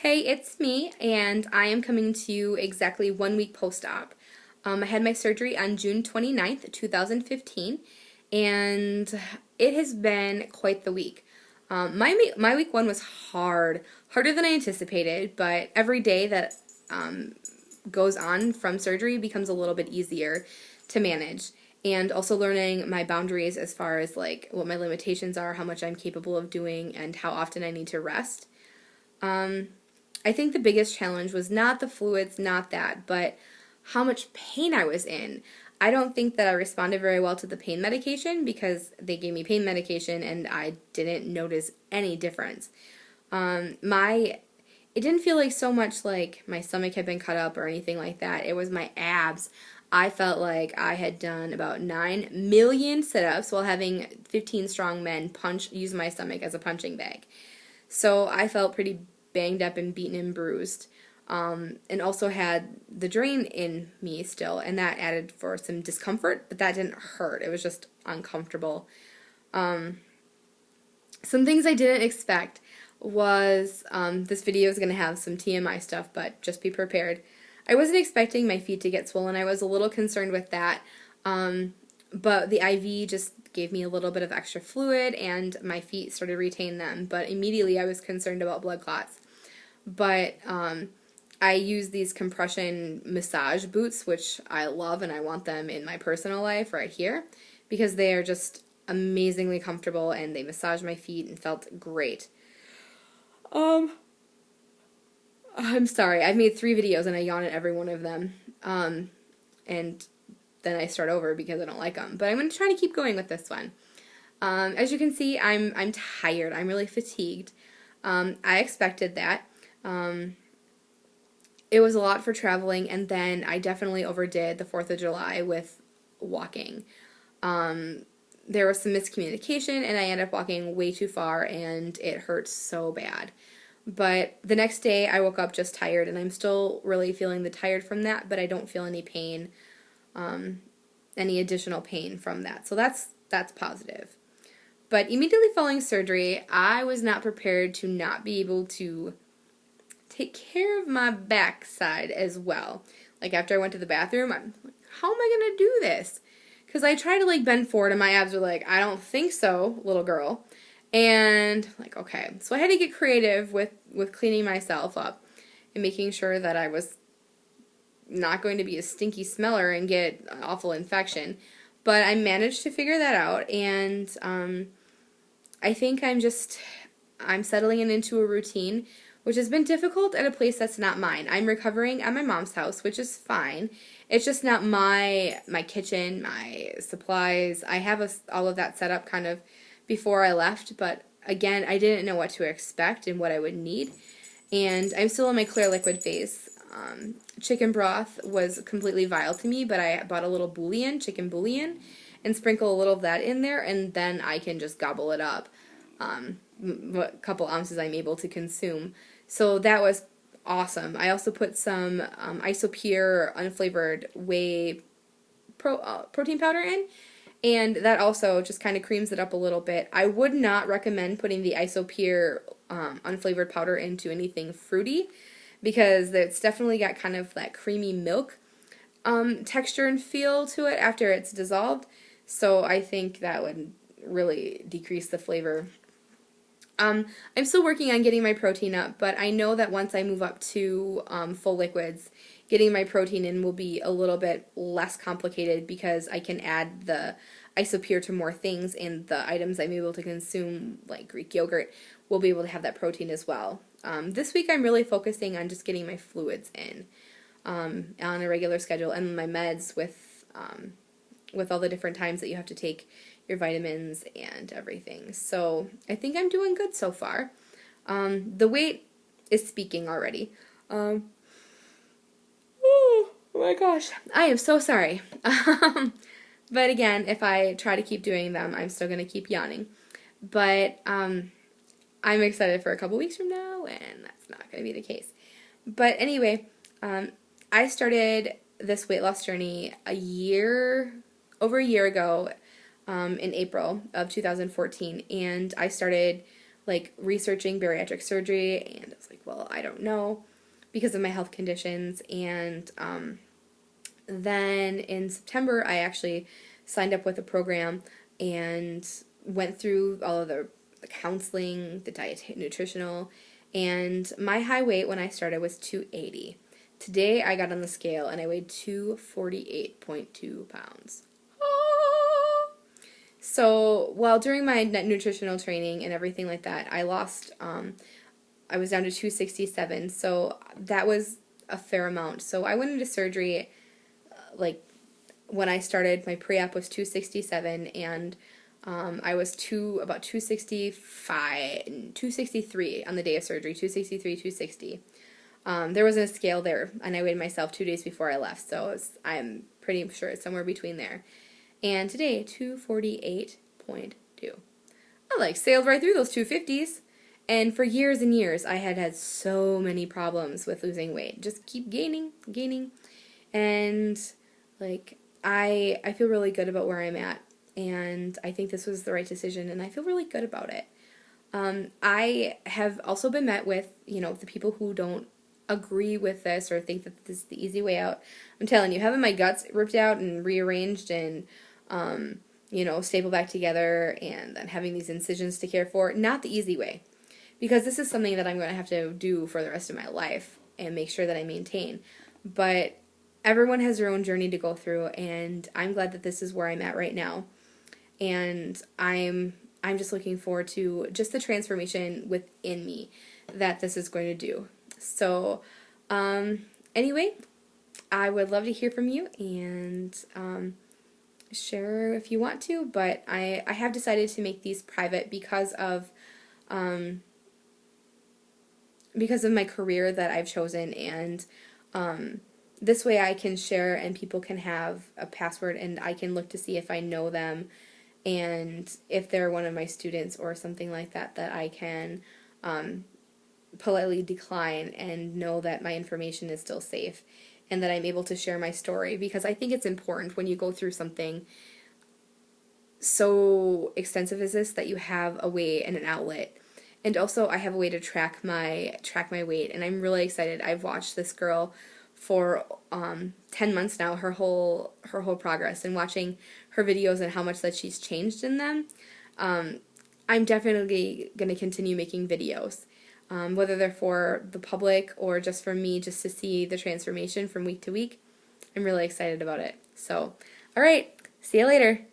Hey, it's me, and I am coming to you exactly 1 week post-op. I had my surgery on June 29th, 2015, and it has been quite the week. My week one was harder than I anticipated, but every day that goes on from surgery becomes a little bit easier to manage. And also learning my boundaries as far as like what my limitations are, how much I'm capable of doing, and how often I need to rest. I think the biggest challenge was not the fluids, not that, but how much pain I was in. I don't think that I responded very well to the pain medication because they gave me pain medication and I didn't notice any difference. It didn't feel like so much like my stomach had been cut up or anything like that. It was my abs. I felt like I had done about 9 million sit-ups while having 15 strong men use my stomach as a punching bag. So I felt pretty banged up and beaten and bruised. And also had the drain in me still, and that added for some discomfort, but that didn't hurt. It was just uncomfortable. Some things I didn't expect was this video is going to have some TMI stuff, but just be prepared. I wasn't expecting my feet to get swollen. I was a little concerned with that, but the IV just gave me a little bit of extra fluid, and my feet started to retain them, but immediately I was concerned about blood clots. But I use these compression massage boots, which I love, and I want them in my personal life right here because they are just amazingly comfortable and they massage my feet and felt great. I'm sorry, I've made 3 videos and I yawn at every one of them. And then I start over because I don't like them. But I'm going to try to keep going with this one. As you can see, I'm tired. I'm really fatigued. I expected that. It was a lot for traveling, and then I definitely overdid the 4th of July with walking. There was some miscommunication, and I ended up walking way too far, and it hurt so bad. But the next day, I woke up just tired, and I'm still really feeling the tired from that, but I don't feel any pain, any additional pain from that. So that's positive. But immediately following surgery, I was not prepared to not be able to take care of my backside as well. Like after I went to the bathroom, I'm like, how am I going to do this? Because I tried to like bend forward and my abs were like, I don't think so, little girl. And like, okay. So I had to get creative with cleaning myself up and making sure that I was not going to be a stinky smeller and get an awful infection. But I managed to figure that out, and I think I'm settling into a routine, which has been difficult at a place that's not mine. I'm recovering at my mom's house, which is fine. It's just not my kitchen, my supplies. I have all of that set up kind of before I left, but again, I didn't know what to expect and what I would need. And I'm still in my clear liquid phase. Chicken broth was completely vile to me, but I bought a little bouillon, chicken bouillon, and sprinkle a little of that in there, and then I can just gobble it up. What couple ounces I'm able to consume. So that was awesome. I also put some Isopure unflavored whey protein powder in, and that also just kind of creams it up a little bit. I would not recommend putting the Isopure unflavored powder into anything fruity because it's definitely got kind of that creamy milk texture and feel to it after it's dissolved. So I think that would really decrease the flavor. I'm still working on getting my protein up, but I know that once I move up to full liquids, getting my protein in will be a little bit less complicated because I can add the Isopure to more things, and the items I'm able to consume, like Greek yogurt, will be able to have that protein as well. This week I'm really focusing on just getting my fluids in on a regular schedule, and my meds with all the different times that you have to take your vitamins and everything. So I think I'm doing good so far. The weight is speaking already. Oh my gosh, I am so sorry. But again, if I try to keep doing them, I'm still going to keep yawning. But I'm excited for a couple weeks from now, and that's not going to be the case. But anyway, I started this weight loss journey over a year ago, in April of 2014, and I started like researching bariatric surgery, and I was like, well, well, I don't know, because of my health conditions. And then in September, I actually signed up with a program and went through all of the counseling, the diet, nutritional, and my high weight when I started was 280. Today I got on the scale and I weighed 248.2 pounds. So while during my nutritional training and everything like that, I lost, I was down to 267, so that was a fair amount. So I went into surgery, like, when I started, my pre-op was 267, and I was about 263 on the day of surgery, 263, 260. There wasn't a scale there, and I weighed myself 2 days before I left, so I'm pretty sure it's somewhere between there. And today, 248.2. I sailed right through those 250s. And for years and years, I had so many problems with losing weight. Just keep gaining. And I feel really good about where I'm at. And I think this was the right decision, and I feel really good about it. I have also been met with, the people who don't agree with this or think that this is the easy way out. I'm telling you, having my guts ripped out and rearranged and, stapled back together, and then having these incisions to care for, not the easy way. Because this is something that I'm going to have to do for the rest of my life and make sure that I maintain. But everyone has their own journey to go through, and I'm glad that this is where I'm at right now. And I'm just looking forward to just the transformation within me that this is going to do. So, anyway, I would love to hear from you, and share if you want to, but I have decided to make these private because of my career that I've chosen, and this way I can share and people can have a password, and I can look to see if I know them and if they're one of my students or something like that, that I can politely decline and know that my information is still safe and that I'm able to share my story, because I think it's important when you go through something so extensive as this that you have a way and an outlet. And also I have a way to track my weight, and I'm really excited. I've watched this girl for 10 months now, her whole progress, and watching her videos and how much that she's changed in them. I'm definitely going to continue making videos, whether they're for the public or just for me, just to see the transformation from week to week. I'm really excited about it. So, all right, see you later.